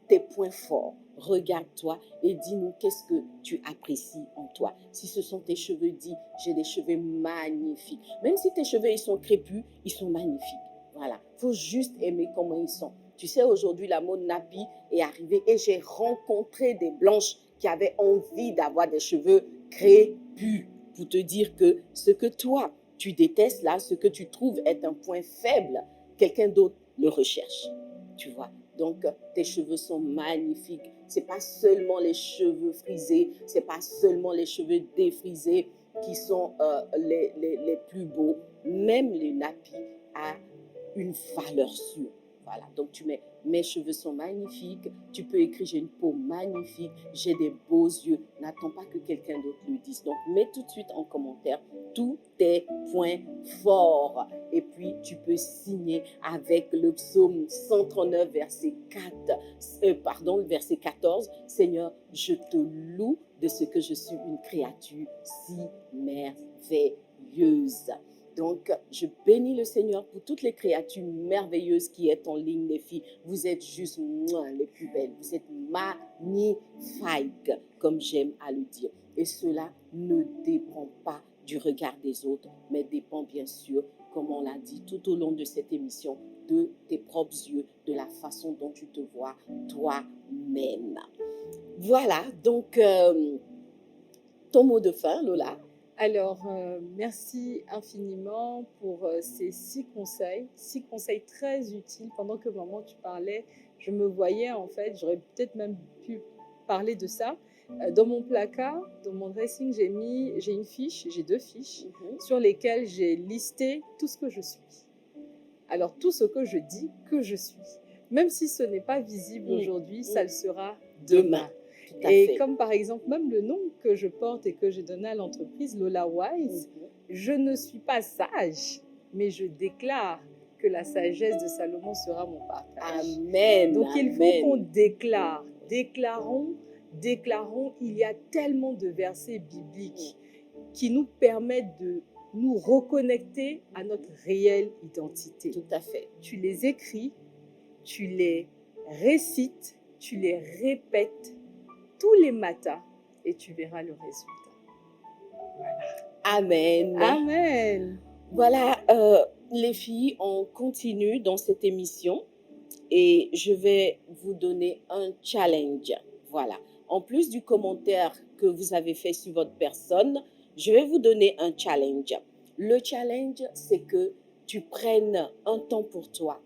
tes points forts. Regarde-toi et dis-nous qu'est-ce que tu apprécies en toi. Si ce sont tes cheveux, dis, j'ai des cheveux magnifiques. Même si tes cheveux, ils sont crépus, ils sont magnifiques. Voilà, il faut juste aimer comment ils sont. Tu sais, aujourd'hui, la mode nappy est arrivée et j'ai rencontré des blanches qui avaient envie d'avoir des cheveux crépus. Pour te dire que ce que toi, tu détestes là, ce que tu trouves être un point faible, quelqu'un d'autre le recherche. Tu vois? Donc, tes cheveux sont magnifiques. Ce n'est pas seulement les cheveux frisés, ce n'est pas seulement les cheveux défrisés qui sont les plus beaux. Même les nappy a une valeur sûre. Voilà, donc tu mets, mes cheveux sont magnifiques, tu peux écrire, j'ai une peau magnifique, j'ai des beaux yeux. N'attends pas que quelqu'un d'autre le dise. Donc, mets tout de suite en commentaire tous tes points forts. Et puis, tu peux signer avec le psaume 139, verset 14. Seigneur, je te loue de ce que je suis une créature si merveilleuse. Donc, je bénis le Seigneur pour toutes les créatures merveilleuses qui sont en ligne, les filles. Vous êtes juste les plus belles. Vous êtes magnifiques, comme j'aime à le dire. Et cela ne dépend pas du regard des autres, mais dépend bien sûr, comme on l'a dit tout au long de cette émission, de tes propres yeux, de la façon dont tu te vois toi-même. Voilà, donc, ton mot de fin, Lola. Alors, merci infiniment pour ces 6 conseils très utiles. Pendant que maman, tu parlais, je me voyais en fait, j'aurais peut-être même pu parler de ça. Dans mon placard, dans mon dressing, j'ai une fiche, j'ai 2 fiches sur lesquelles j'ai listé tout ce que je suis. Alors, tout ce que je dis que je suis. Même si ce n'est pas visible aujourd'hui, ça le sera demain. Et comme par exemple, même le nom que je porte et que j'ai donné à l'entreprise, Lola Wise, je ne suis pas sage, mais je déclare que la sagesse de Salomon sera mon partage. Amen. Donc il faut qu'on déclare. Déclarons, il y a tellement de versets bibliques qui nous permettent de nous reconnecter à notre réelle identité. Tout à fait. Tu les écris, tu les récites, tu les répètes tous les matins et tu verras le résultat. Voilà. Amen. Amen. Voilà, les filles, on continue dans cette émission et je vais vous donner un challenge. Voilà. En plus du commentaire que vous avez fait sur votre personne, je vais vous donner un challenge. Le challenge, c'est que tu prennes un temps pour toi,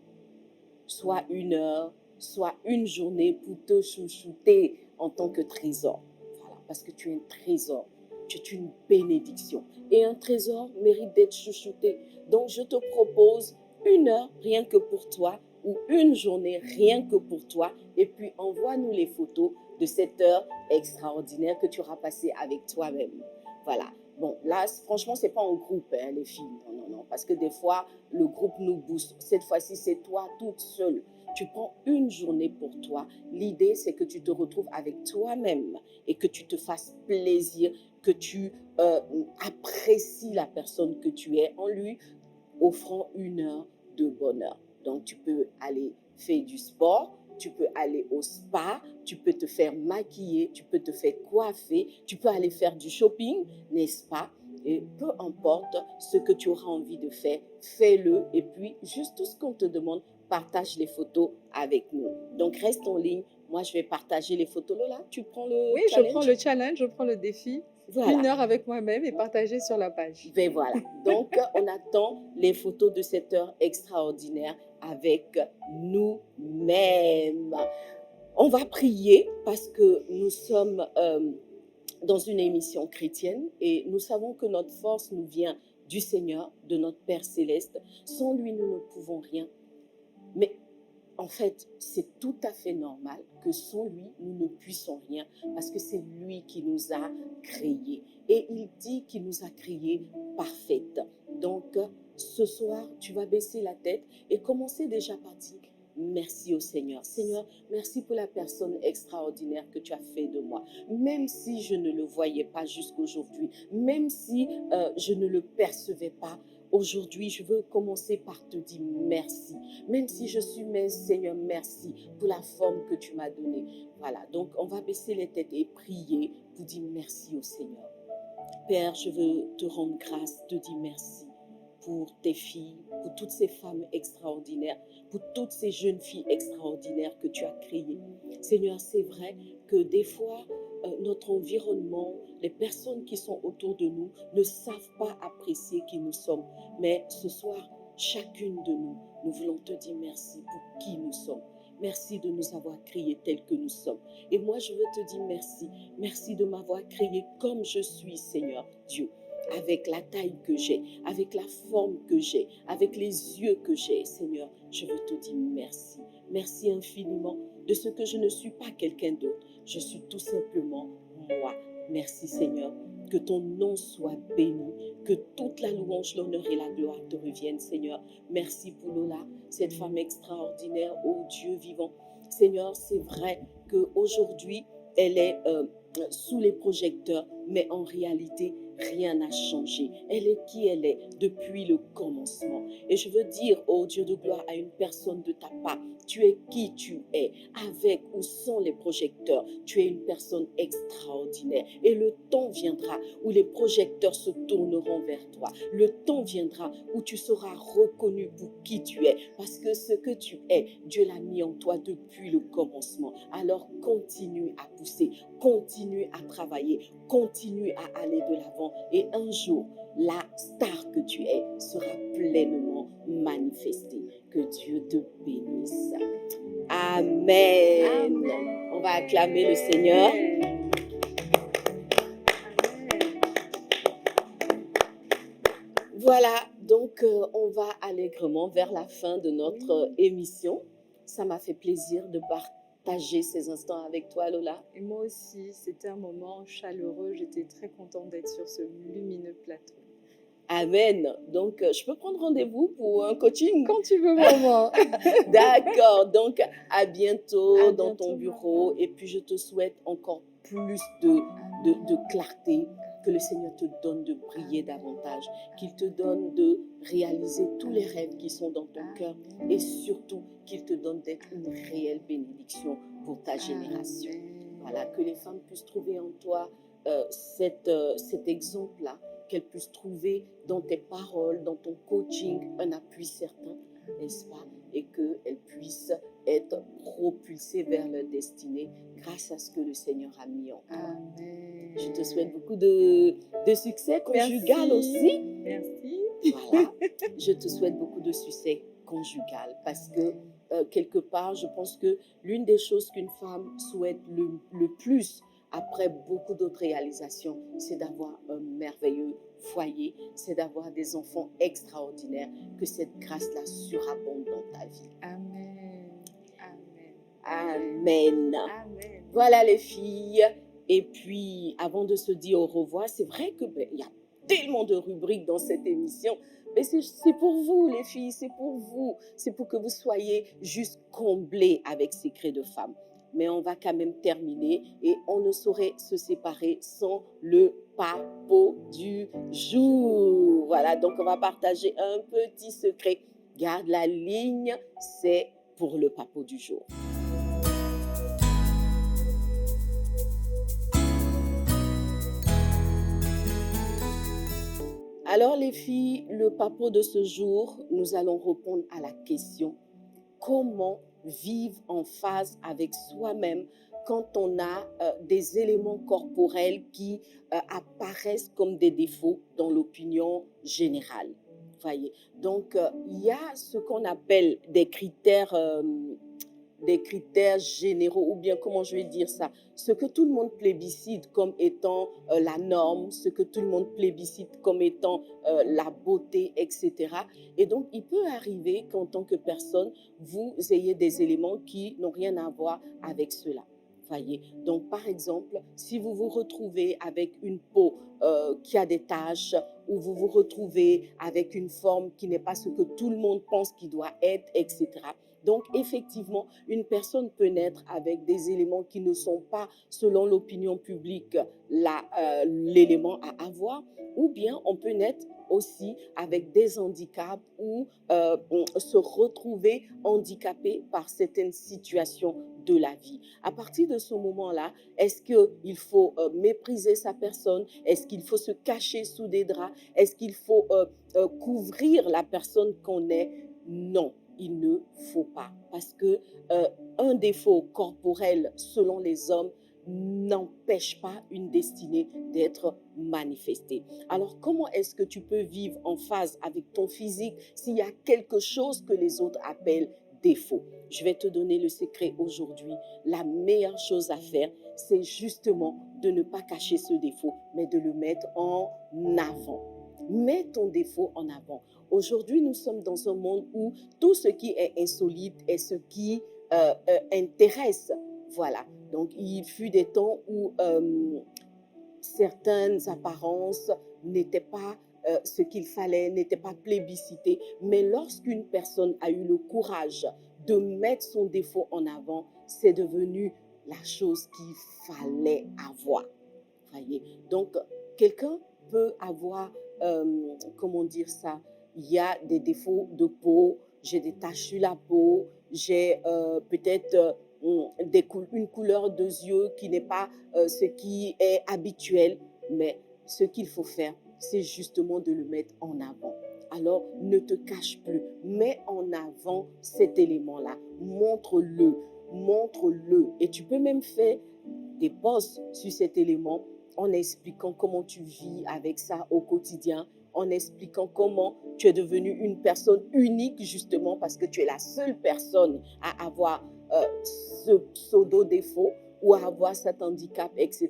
soit 1 heure, soit une journée pour te chouchouter en tant que trésor. Voilà, parce que tu es un trésor, tu es une bénédiction. Et un trésor mérite d'être chouchouté. Donc, je te propose 1 heure rien que pour toi ou une journée rien que pour toi. Et puis, envoie-nous les photos de cette heure extraordinaire que tu auras passée avec toi-même. Voilà. Bon, là, franchement, ce n'est pas en groupe, hein, les filles. Non. Parce que des fois, le groupe nous booste. Cette fois-ci, c'est toi toute seule. Tu prends une journée pour toi. L'idée, c'est que tu te retrouves avec toi-même et que tu te fasses plaisir, que tu apprécies la personne que tu es en lui, offrant 1 heure de bonheur. Donc, tu peux aller faire du sport, tu peux aller au spa, tu peux te faire maquiller, tu peux te faire coiffer, tu peux aller faire du shopping, n'est-ce pas? Et peu importe ce que tu auras envie de faire, fais-le. Et puis, juste tout ce qu'on te demande, partage les photos avec nous. Donc, reste en ligne. Moi, je vais partager les photos. Lola, tu prends le Oui, je challenge? prends le challenge, je prends le défi. Voilà. 1 heure avec moi-même et partager sur la page. Ben voilà. Donc, on attend les photos de cette heure extraordinaire avec nous-mêmes. On va prier parce que nous sommes dans une émission chrétienne et nous savons que notre force nous vient du Seigneur, de notre Père céleste. Sans lui, nous ne pouvons rien. Mais en fait, c'est tout à fait normal que sans lui, nous ne puissions rien parce que c'est lui qui nous a créés. Et il dit qu'il nous a créés parfaites. Donc, ce soir, tu vas baisser la tête et commencer déjà par dire merci au Seigneur. Seigneur, merci pour la personne extraordinaire que tu as fait de moi. Même si je ne le voyais pas jusqu'aujourd'hui, même si je ne le percevais pas, aujourd'hui, je veux commencer par te dire merci. Même si je suis mince, Seigneur, merci pour la forme que tu m'as donnée. Voilà, donc on va baisser les têtes et prier pour dire merci au Seigneur. Père, je veux te rendre grâce, te dire merci pour tes filles, pour toutes ces femmes extraordinaires, pour toutes ces jeunes filles extraordinaires que tu as créées. Seigneur, c'est vrai que des fois, notre environnement, les personnes qui sont autour de nous ne savent pas apprécier qui nous sommes. Mais ce soir, chacune de nous, nous voulons te dire merci pour qui nous sommes. Merci de nous avoir créés tels que nous sommes. Et moi, je veux te dire merci. Merci de m'avoir créé comme je suis, Seigneur Dieu. Avec la taille que j'ai, avec la forme que j'ai, avec les yeux que j'ai, Seigneur, je veux te dire merci. Merci infiniment de ce que je ne suis pas quelqu'un d'autre. Je suis tout simplement moi. Merci, Seigneur. Que ton nom soit béni, que toute la louange, l'honneur et la gloire te reviennent, Seigneur. Merci pour Lola, cette femme extraordinaire, ô Dieu vivant. Seigneur, c'est vrai qu'aujourd'hui, elle est sous les projecteurs, mais en réalité, rien n'a changé. Elle est qui elle est depuis le commencement. Et je veux dire, ô Dieu de gloire, à une personne de ta part, tu es qui tu es, avec ou sans les projecteurs. Tu es une personne extraordinaire. Et le temps viendra où les projecteurs se tourneront vers toi. Le temps viendra où tu seras reconnu pour qui tu es. Parce que ce que tu es, Dieu l'a mis en toi depuis le commencement. Alors continue à pousser, continue à travailler, continue à aller de l'avant. Et un jour, la star que tu es sera pleinement manifestée. Que Dieu te bénisse. Amen. Amen. On va acclamer le Seigneur. Amen. Voilà, donc on va allègrement vers la fin de notre émission. Ça m'a fait plaisir de partager ces instants avec toi, Lola. Et moi aussi, c'était un moment chaleureux. J'étais très contente d'être sur ce lumineux plateau. Amen. Donc, je peux prendre rendez-vous pour un coaching? Quand tu veux, maman. D'accord. Donc, à bientôt dans ton bureau. Maman. Et puis, je te souhaite encore plus de clarté. Que le Seigneur te donne de briller davantage. Qu'il te donne de réaliser tous les rêves qui sont dans ton cœur. Et surtout, qu'il te donne d'être une réelle bénédiction pour ta génération. Voilà. Que les femmes puissent trouver en toi cet exemple-là. Qu'elles puissent trouver dans tes paroles, dans ton coaching, un appui certain, n'est-ce pas? Et qu'elles puissent être propulsées vers leur destinée grâce à ce que le Seigneur a mis en toi. Amen. Je te souhaite beaucoup de succès conjugal aussi. Merci. Voilà. Je te souhaite beaucoup de succès conjugal parce que quelque part, je pense que l'une des choses qu'une femme souhaite le plus, après beaucoup d'autres réalisations, c'est d'avoir un merveilleux foyer, c'est d'avoir des enfants extraordinaires, que cette grâce-là surabonde dans ta vie. Amen. Amen. Amen. Amen. Voilà les filles. Et puis, avant de se dire au revoir, c'est vrai que il y a tellement de rubriques dans cette émission. Mais c'est pour vous, les filles, c'est pour vous. C'est pour que vous soyez juste comblés avec Secrets de femmes. Mais on va quand même terminer et on ne saurait se séparer sans le papo du jour. Voilà, donc on va partager un petit secret. Garde la ligne, c'est pour le papo du jour. Alors les filles, le papo de ce jour, nous allons répondre à la question comment vivre en phase avec soi-même quand on a des éléments corporels qui apparaissent comme des défauts dans l'opinion générale. Voyez. Donc, il y a ce qu'on appelle des critères généraux, ou bien comment je vais dire ça, ce que tout le monde plébiscite comme étant la norme, ce que tout le monde plébiscite comme étant la beauté, etc. Et donc, il peut arriver qu'en tant que personne, vous ayez des éléments qui n'ont rien à voir avec cela. Voyez. Donc, par exemple, si vous vous retrouvez avec une peau qui a des taches, ou vous vous retrouvez avec une forme qui n'est pas ce que tout le monde pense qu'il doit être, etc. Donc, effectivement, une personne peut naître avec des éléments qui ne sont pas, selon l'opinion publique, l'élément à avoir, ou bien on peut naître aussi avec des handicaps ou se retrouver handicapé par certaines situations de la vie. À partir de ce moment-là, est-ce qu'il faut mépriser sa personne? Est-ce qu'il faut se cacher sous des draps? Est-ce qu'il faut couvrir la personne qu'on est? Non, il ne faut pas. Parce que un défaut corporel, selon les hommes, n'empêche pas une destinée d'être manifestée. Alors, comment est-ce que tu peux vivre en phase avec ton physique s'il y a quelque chose que les autres appellent défaut? Je vais te donner le secret aujourd'hui. La meilleure chose à faire, c'est justement de ne pas cacher ce défaut, mais de le mettre en avant. Mets ton défaut en avant. Aujourd'hui, nous sommes dans un monde où tout ce qui est insolite est ce qui intéresse. Voilà. Donc, il fut des temps où certaines apparences n'étaient pas ce qu'il fallait, n'étaient pas plébiscitées. Mais lorsqu'une personne a eu le courage de mettre son défaut en avant, c'est devenu la chose qu'il fallait avoir. Voyez. Donc, quelqu'un peut avoir, comment dire ça, il y a des défauts de peau, j'ai des taches sur la peau, j'ai peut-être une couleur de yeux qui n'est pas ce qui est habituel, mais ce qu'il faut faire, c'est justement de le mettre en avant. Alors, ne te cache plus, mets en avant cet élément-là, montre-le, montre-le. Et tu peux même faire des posts sur cet élément en expliquant comment tu vis avec ça au quotidien, en expliquant comment tu es devenue une personne unique justement parce que tu es la seule personne à avoir ce pseudo-défaut ou à avoir cet handicap, etc.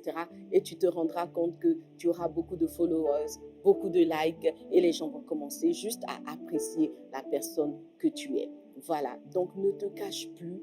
Et tu te rendras compte que tu auras beaucoup de followers, beaucoup de likes et les gens vont commencer juste à apprécier la personne que tu es. Voilà, donc ne te cache plus.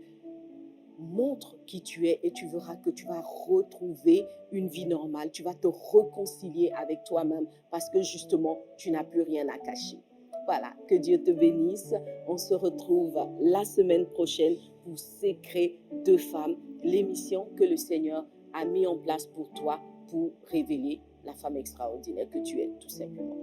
Montre qui tu es et tu verras que tu vas retrouver une vie normale. Tu vas te réconcilier avec toi-même parce que justement, tu n'as plus rien à cacher. Voilà, que Dieu te bénisse. On se retrouve la semaine prochaine pour Secret de Femmes, l'émission que le Seigneur a mis en place pour toi pour révéler la femme extraordinaire que tu es, tout simplement.